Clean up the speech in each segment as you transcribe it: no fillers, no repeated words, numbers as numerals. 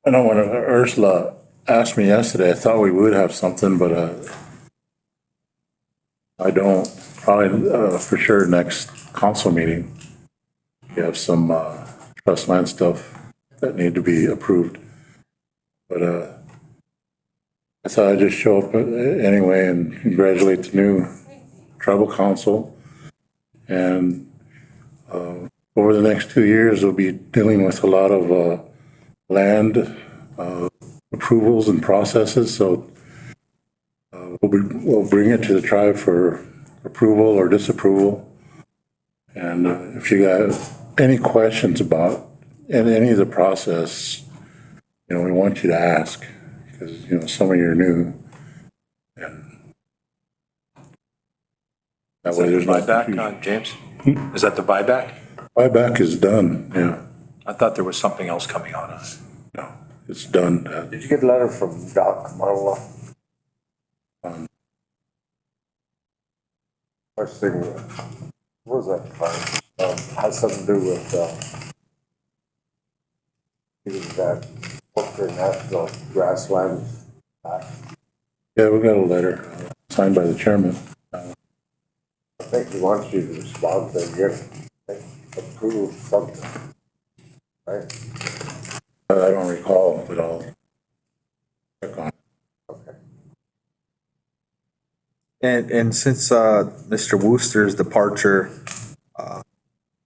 I know when Ursula asked me yesterday, I thought we would have something, but I don't. Probably for sure next council meeting, we have some trust land stuff that need to be approved. But I thought I'd just show up anyway and congratulate the new tribal council. And over the next 2 years, we'll be dealing with a lot of land approvals and processes. So we'll bring it to the tribe for approval or disapproval. And if you got any questions about any of the process, we want you to ask, because some of you are new, and that way there's no buyback, James. Is that the buyback? Buyback is done. Yeah. I thought there was something else coming on us. No, it's done. Did you get a letter from Doc Marla? First thing, what was that part? Has something to do with that Walker National grassland. Yeah, we got a letter signed by the chairman. I think he wants you to respond to get approve something, right? I don't recall, but I'll check on it. Okay. And since Mr. Wooster's departure,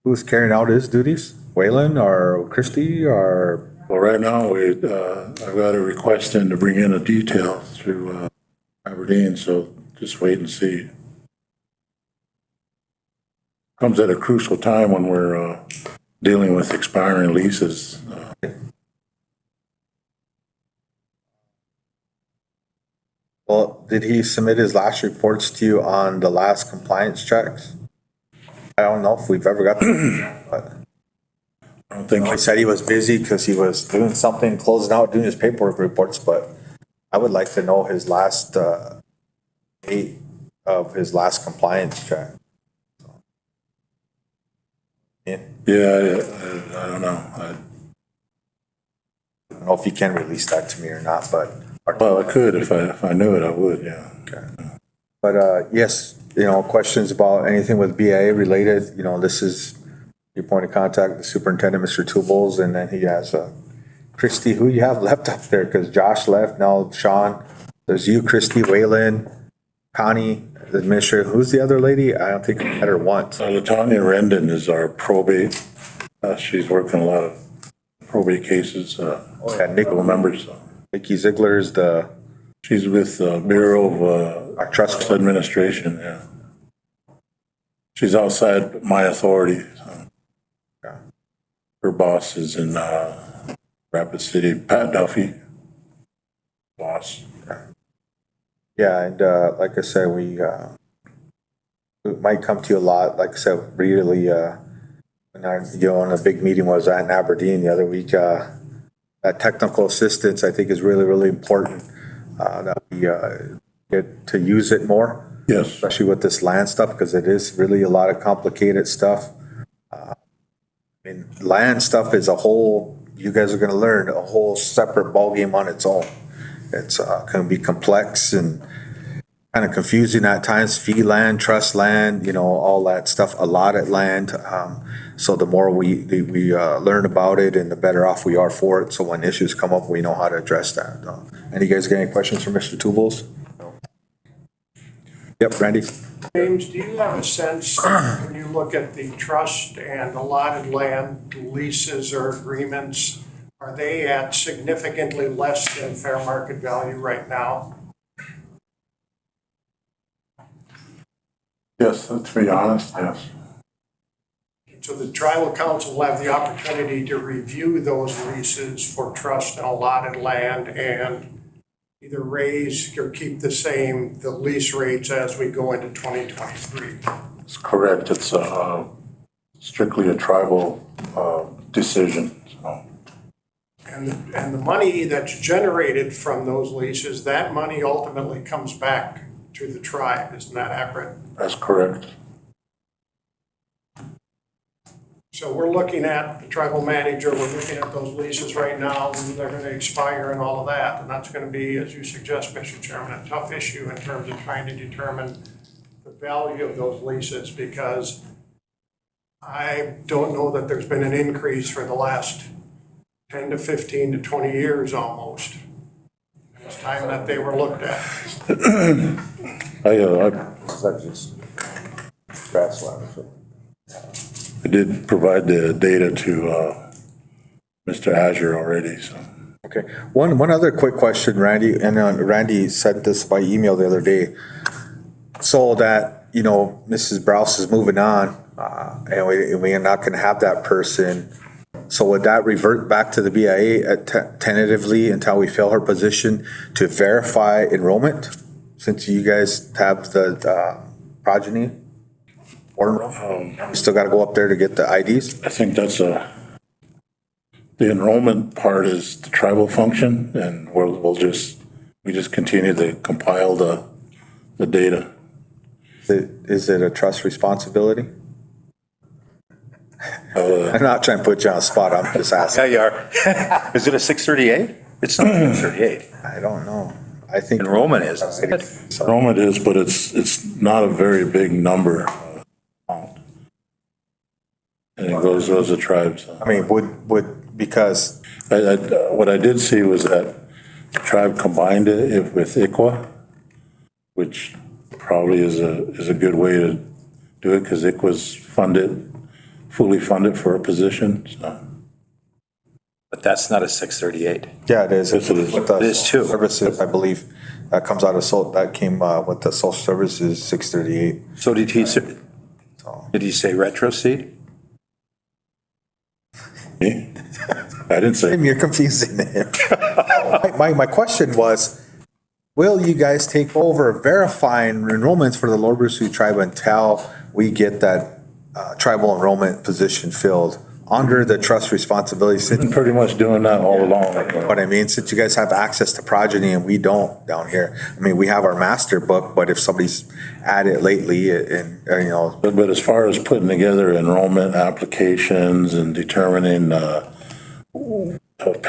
who's carrying out his duties? Waylon or Christie or? Well, right now I've got a request in to bring in a detail through Aberdeen, so just wait and see. Comes at a crucial time when we're dealing with expiring leases. Well, did he submit his last reports to you on the last compliance checks? I don't know if we've ever got them, but I don't think he said he was busy because he was doing something, closing out, doing his paperwork reports, but I would like to know his last date of his last compliance check. Yeah. I don't know. I don't know if you can release that to me or not, but. Well, I could if I knew it, I would. Yeah. Okay. But yes, questions about anything with BIA related. This is your point of contact, the superintendent, Mr. Tubles, and then he has Christy. Who you have left up there? Because Josh left. Now Sean. There's you, Christy, Waylon, Connie, the administrator. Who's the other lady? I don't think I met her once. LaTanya Rendon is our probate. She's working a lot of probate cases. Nick members. Nikki Ziegler is she's with the Bureau of our trust Administration. Yeah. She's outside my authority. So. Yeah. Her boss is in Rapid City, Pat Duffy. Boss. Yeah, and like I said, we might come to you a lot. Like I said, really, when on a big meeting was at in Aberdeen the other week. That technical assistance, I think, is really, really important that we get to use it more. Yes. Especially with this land stuff, because it is really a lot of complicated stuff. Land stuff is you guys are going to learn, a whole separate ballgame on its own. It's going to be complex and kind of confusing at times. Fee land, trust land, all that stuff, allotted land. So the more we learn about it and the better off we are for it. So when issues come up, we know how to address that. Any guys got any questions for Mr. Tubles? No. Yep, Randy. James, do you have a sense when you look at the trust and allotted land leases or agreements, are they at significantly less than fair market value right now? Yes, to be honest, yes. So the tribal council will have the opportunity to review those leases for trust and allotted land and either raise or keep the same, the lease rates as we go into 2023. That's correct. It's strictly a tribal decision. So. And the money that's generated from those leases, that money ultimately comes back to the tribe. Isn't that accurate? That's correct. So we're looking at the tribal manager, we're looking at those leases right now, when they're gonna expire and all of that. And that's gonna be, as you suggest, Mr. Chairman, a tough issue in terms of trying to determine the value of those leases, because I don't know that there's been an increase for the last 10 to 15 to 20 years almost. It's time that they were looked at. Is that just grassland or something? I did provide the data to Mr. Azure already, so. Okay, one other quick question, Randy, and Randy sent this by email the other day. So that, you know, Mrs. Browse is moving on, and we are not gonna have that person. So would that revert back to the BIA tentatively until we fill her position to verify enrollment? Since you guys have the progeny? Or we still gotta go up there to get the IDs? I think that's the enrollment part is the tribal function, and we just continue to compile the data. Is it a trust responsibility? I'm not trying to put you on the spot, I'm just Yeah, asking. you are. Is it a 638? It's not 638. I don't know. I think. Enrollment is. So, Enrollment is, but it's not a very big number. And it goes to the tribes. I mean, would, because, What I did see was that the tribe combined it with ICWA, which probably is a good way to do it, because ICWA's fully funded for a position, so. But that's not a 638. yeah, it is. Yes, it is. With the It is too. Services, I believe, that comes out of, that came with the social services, 638. So did he say retro seed? Me? I didn't say. You're confusing him. My question was, will you guys take over verifying enrollments for the Lower Sioux tribe until we get that tribal enrollment position filled under the trust responsibility? Been pretty much doing that all along. What I mean, since you guys have access to progeny and we don't down here. I mean, we have our master book, but if somebody's added lately and, you know. But as far as putting together enrollment applications and determining parental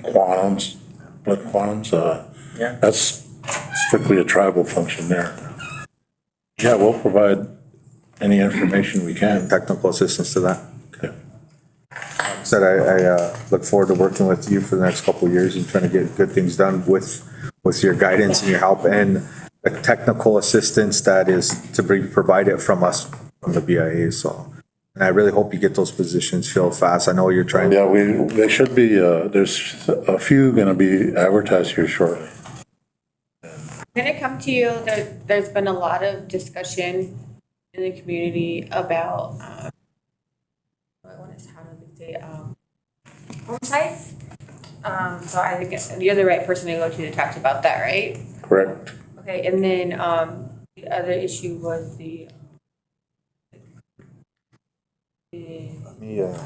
quantums, blood quantums, that's strictly a tribal function there. Yeah, we'll provide any information we can. Technical assistance to that. Okay. Said I look forward to working with you for the next couple of years and trying to get good things done with your guidance and your help and the technical assistance that is to be provided from us, from the BIA, so. And I really hope you get those positions filled fast. I know you're trying. Yeah, they should be, there's a few gonna be advertised here shortly. When it come to you, there's been a lot of discussion in the community about, how do they say, home sites. So I think you're the right person to go to talk about that, right? Correct. Okay, and then, the other issue was the. Let me, get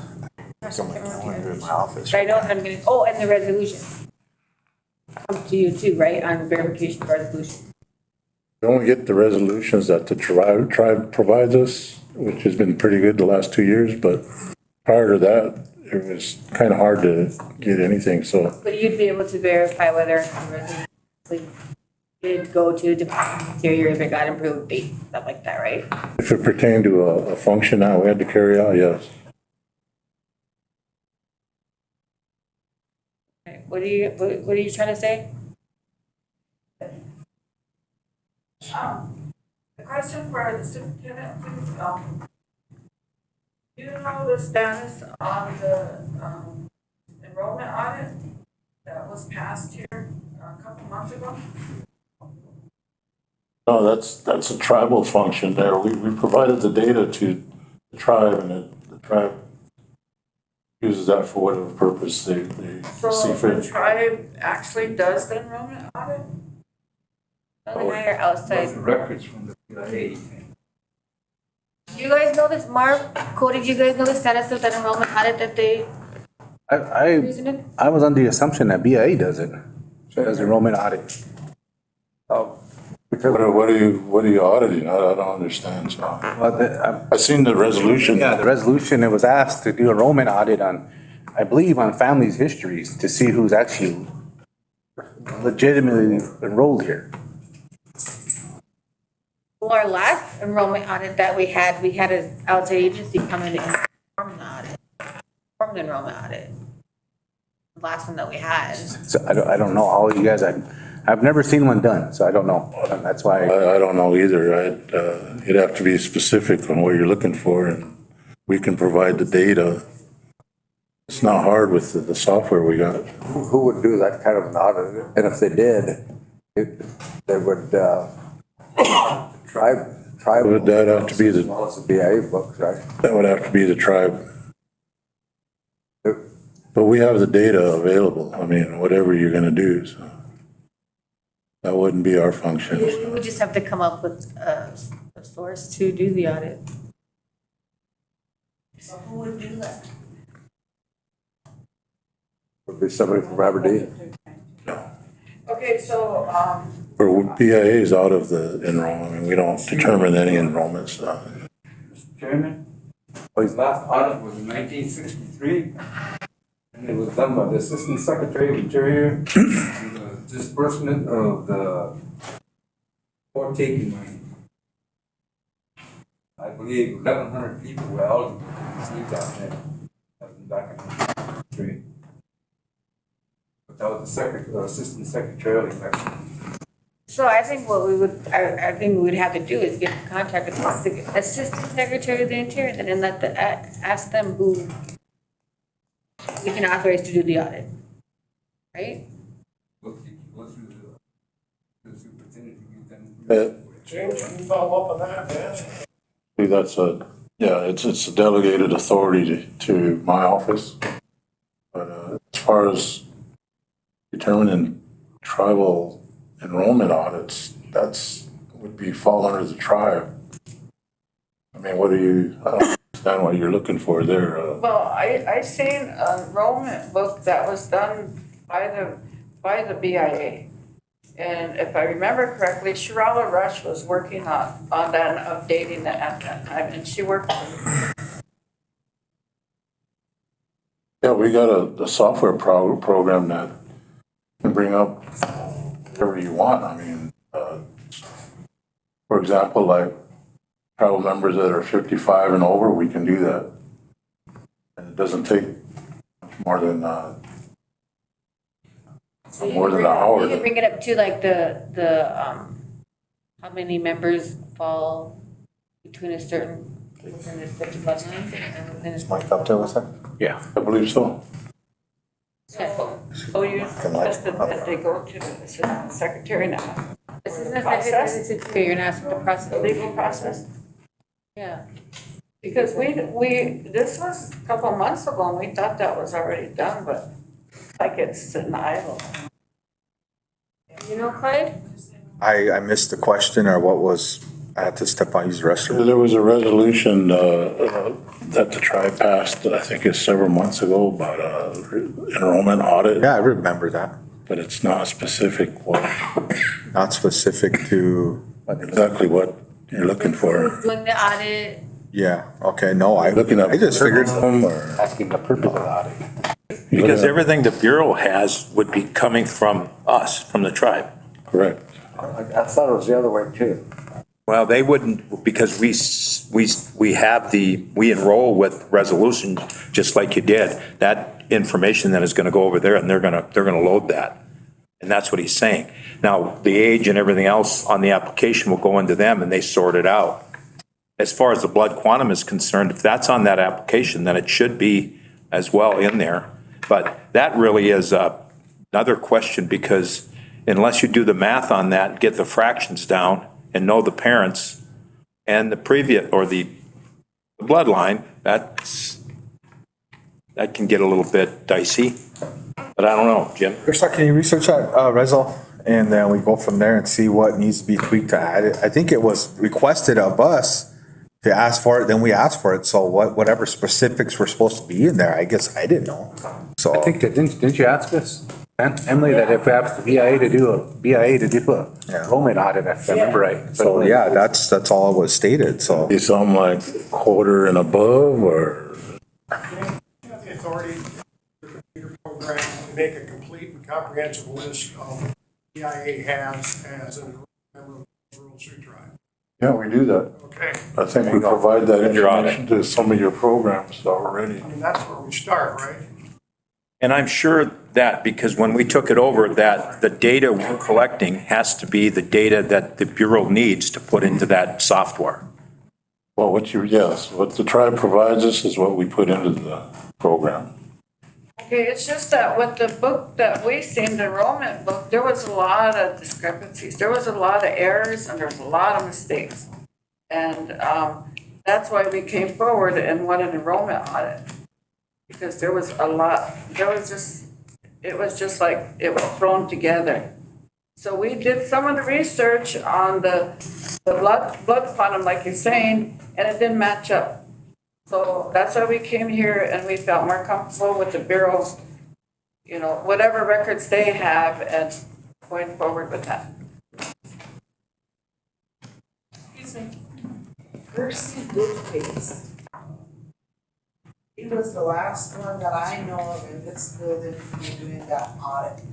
my calendar in my office. I know, I'm gonna, oh, and the resolution. Comes to you too, right, on verification resolution. We only get the resolutions that the tribe provides us, which has been pretty good the last 2 years, but prior to that, it was kind of hard to get anything, so. But you'd be able to verify whether the resolution did go to Department of Interior, if it got improved, stuff like that, right? If it pertained to a function that we had to carry out, yes. Okay, what are you trying to say? A question for the superintendent, please. Do you know the status on the enrollment audit that was passed here a couple months ago? No, that's a tribal function there. We provided the data to the tribe, and the tribe uses that for whatever purpose they So see the fit. tribe actually does the enrollment audit? Only hire outside. Records from the BIA. Do you guys know this, Mark? Cody, do you guys know the status of that enrollment audit that they I presented? was under the assumption that BIA does it, does enrollment audit. What are you auditing? I don't understand, so. Well, I seen the resolution. yeah, the resolution, it was asked to do enrollment audit on, I believe, on families' histories to see who's actually legitimately enrolled here. Well, our last enrollment audit that we had an outside agency come in and perform the audit, perform the enrollment audit. The last one that we had. So I don't know how you guys, I've never seen one done, so I don't know. And that's why, I don't know either. You'd have to be specific on what you're looking for, and we can provide the data. It's not hard with the software we got. Who would do that kind of an audit? And if they did, they would, tribe. Would that have to be As well as the BIA books, right? That would have to be the tribe. But we have the data available. I mean, whatever you're gonna do, so. That wouldn't be our function. We would just have to come up with a source to do the audit. So who would do that? Would be somebody from Aberdeen. Okay, so, Or BIA is out of the enrollment. I mean, we don't determine any enrollments. Mr. Chairman, his last audit was in 1963, and it was done by the Assistant Secretary of Interior, and the disbursement of the port taking money. I believe 1,100 people were eligible to receive that then. That was back in 1963. But that was the Assistant Secretarial election. So I think what we would, I think we would have to do is get in contact with the Assistant Secretary of the Interior and then ask them who we can authorize to do the audit, right? Go through the superintendent to get them. James, can you follow up on that, yes? It's a delegated authority to my office. But as far as determining tribal enrollment audits, would fall under the tribe. I mean, I don't understand what you're looking for there. well, I seen an enrollment book that was done by the BIA. And if I remember correctly, Sharala Rush was working on that and updating it at that time, and she worked for Yeah, we got a software program that can bring up whatever you want. I mean, for example, like tribal members that are 55 and over, we can do that. And it doesn't take more than an hour. You can bring it up to like how many members fall within a certain bloodline and within a. Mike up there with that? yeah. I believe so. So you suggested that they go to the Assistant Secretary now? This is not, you're not supposed to process. The legal process? Yeah. Because this was a couple months ago, and we thought that was already done, but like it's sitting idle. You know, Clyde? I missed the question or what was, I had to step out, use the restroom. There was a resolution that the tribe passed, I think it's several months ago, about enrollment audit. Yeah, I remember that. But it's not specific Not specific to, exactly what you're looking for. Doing the audit. yeah, okay, no, Looking at I just figured, them or Asking the purpose of the audit. Because everything the Bureau has would be coming from us, from the tribe. correct. I thought it was the other way too. Well, they wouldn't, because we enroll with resolutions, just like you did. That information then is gonna go over there and they're gonna load that. And that's what he's saying. Now, the age and everything else on the application will go into them and they sort it out. As far as the blood quantum is concerned, if that's on that application, then it should be as well in there. But that really is another question, because unless you do the math on that, get the fractions down and know the parents and the previous, or the bloodline, that can get a little bit dicey. But I don't know, Jim. Christoph, can you research that, Rezo? And then we go from there and see what needs to be tweaked to add it. I think it was requested of us to ask for it, then we asked for it. So whatever specifics were supposed to be in there, I guess I didn't know. So. I think that, didn't you ask us? And Emily, that if we ask the BIA to do a enrollment audit, if I remember right. So, yeah, that's all it was stated, so. Be something like quarter and above, or You have the authority to computer program to make a complete and comprehensive list of what EIA has as a member of the Rural Street Drive. yeah, we do that. Okay, I think we provide that Your audit. information to some of your programs already. I mean, that's where we start, right? And I'm sure that because when we took it over, that the data we're collecting has to be the data that the Bureau needs to put into that software. Well, yes, what the tribe provides us is what we put into the program. Okay, it's just that with the book that we seen, the enrollment book, there was a lot of discrepancies. There was a lot of errors and there was a lot of mistakes. And that's why we came forward and wanted an enrollment audit. Because there was a lot, it was just like, it was thrown together. So we did some of the research on the blood quantum, like you're saying, and it didn't match up. So that's why we came here and we felt more comfortable with the Bureau, you know, whatever records they have and going forward with that. Excuse me. Percy Goodface. He was the last one that I know of in this building to be doing that audit.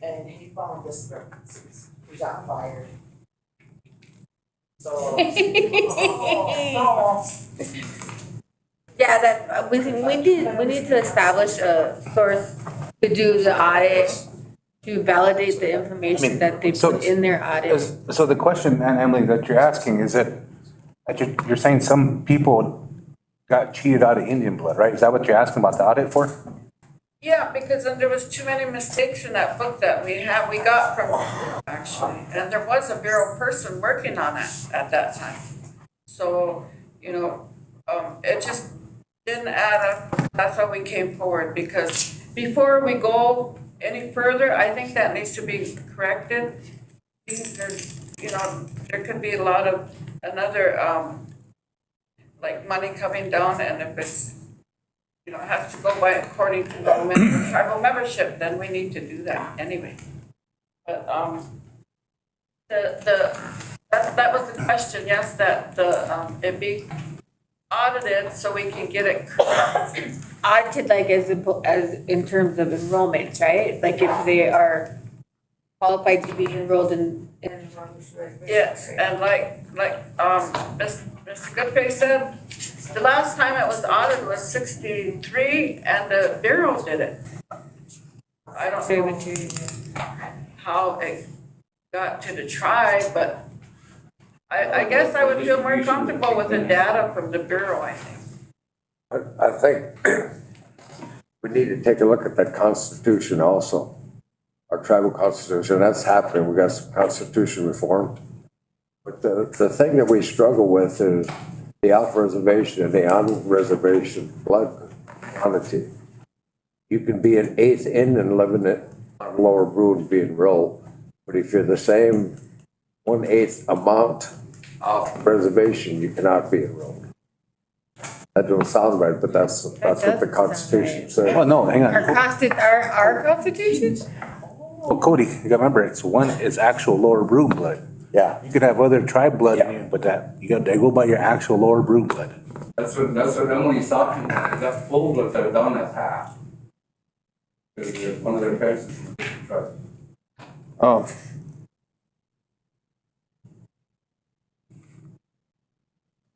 And he found discrepancies. He got fired. So. Yeah, that, we need to establish a source to do the audit, to validate the information that they so- put in their audit. So the question, and Emily, that you're asking is that you're saying some people got cheated out of Indian blood, right? Is that what you're asking about the audit for? Yeah, because then there was too many mistakes in that book that we got from, actually, and there was a Bureau person working on it at that time. So, you know, it just didn't add up. That's why we came forward, because before we go any further, I think that needs to be corrected. There's, you know, there could be a lot of another, like money coming down, and if it's, you know, has to go by according to the tribal membership, then we need to do that anyway. But, that was the question, yes, that it be audited so we can get it correct. Audited like as in terms of enrollments, right? Like if they are qualified to be enrolled in. Yes, and like, Mr. Goodface said, the last time it was audited was 63 and the Bureau did it. I don't know how it got to the tribe, but I guess I would feel more comfortable with the data from the Bureau, I think. I think we need to take a look at that constitution also. Our tribal constitution, that's happening. We got some constitution reform. But the thing that we struggle with is the off-reservation and the on-reservation blood quantity. You can be an eighth in and living it on Lower Brood and be enrolled. But if you're the same 1/8 amount off reservation, you cannot be enrolled. That don't sound right, but that's what the Constitution says. Oh, no, hang Our on. our constitution? Well, Cody, you gotta remember, it's actual Lower Broom blood. Yeah. You could have other tribe blood in you, but they go by your actual Lower Broom blood. That's what Emily's talking about, that full blood that are done as half. Because one of their parents is tribe. Oh.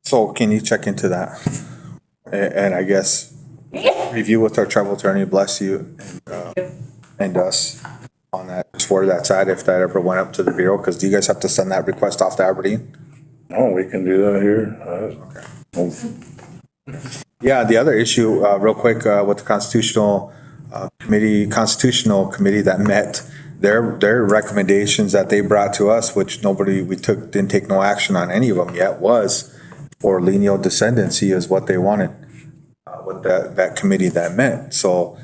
So can you check into that? And I guess review with our tribal attorney, bless you, and us on that, just for that side, if that ever went up to the Bureau, because do you guys have to send that request off to Aberdeen? Oh, we can do that here. Yeah, the other issue, real quick, with the constitutional committee that met, their recommendations that they brought to us, which didn't take no action on any of them yet, was for lineal descendancy is what they wanted, with that committee that met. So,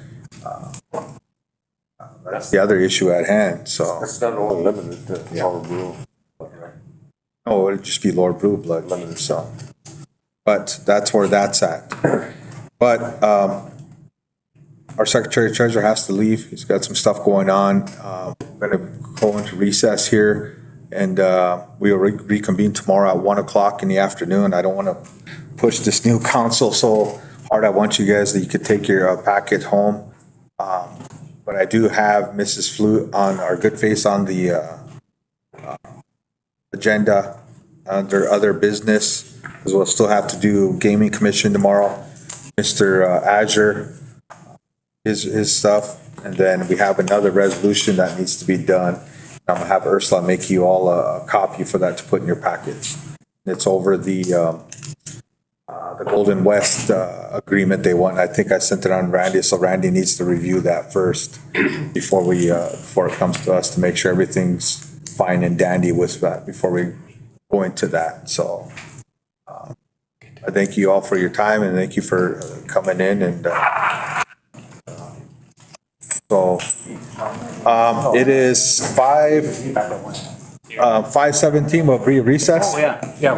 that's the other issue at hand, so. It's not only limited to Lower Brood. Oh, it'd just be Lower Blue blood limited, so. But that's where that's at. But, our Secretary Treasurer has to leave. He's got some stuff going on. We're gonna go into recess here, and we will reconvene tomorrow at 1 o'clock in the afternoon. I don't want to push this new council so hard. I want you guys that you could take your packet home. But I do have Mrs. Flute on our good face on the agenda under other business, because we'll still have to do gaming commission tomorrow. Mr. Azure, his stuff, and then we have another resolution that needs to be done. I'm gonna have Ursula make you all a copy for that to put in your packets. It's over the Golden West agreement they want. I think I sent it on Randy, so Randy needs to review that first before before it comes to us, to make sure everything's fine and dandy with that before we go into that. So I thank you all for your time, and thank you for coming in, and so it is 5:17. We'll be recessed. Yeah.